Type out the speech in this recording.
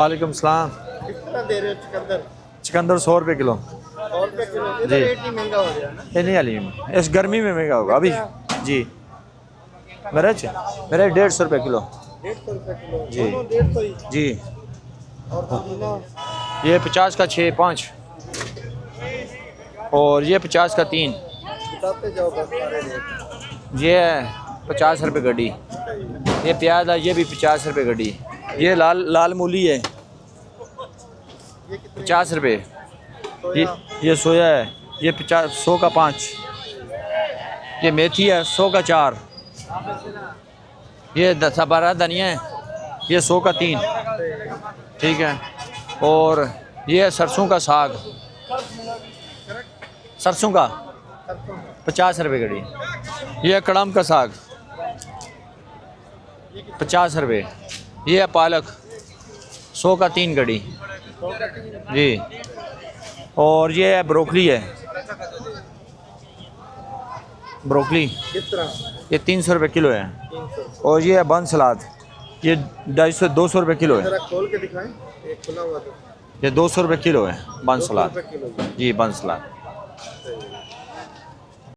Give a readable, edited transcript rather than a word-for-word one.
वालेकुम सलाम। कितना दे रहे हो चुकंदर? चुकंदर 100 रुपये किलो। 100 रुपये किलो? ये तो जी। रेट ही महंगा हो गया ना। ये नहीं अली, इस गर्मी में महंगा होगा अभी। जी मिर्च मेरे 150 रुपये किलो। 150 रुपये किलो? जी। दोनों 150 ही? जी और पुदीना? ये 50 का 6 5 और ये 50 का 3। बताते जाओ बस सारे रेट। ये 50 रुपये गड्डी। ये प्याज है, ये भी 50 रुपये गड्डी। ये लाल लाल मूली है ये कितने? 50 रुपये। ये सोया? ये सोया है, ये 100 का 5। ये मेथी है 100 का 4। ये 10-12 धनिया है, ये 100 का 3। ठीक है। और ये है सरसों का साग, सरसों का 50 रुपये गड्डी। ये है कड़म का साग 50 रुपये। ये है पालक 100 का 3 गड्डी। जी। और ये है ब्रोकली है, ब्रोकली कितना? ये 300 रुपये किलो है। 300। और ये है बन सलाद, ये 250 रुपये किलो है। जरा खोल के दिखाएं, एक खुला हुआ तो। ये 200 रुपये किलो है बन 200 सलाद। रुपये किलो? जी बन सलाद। सही है।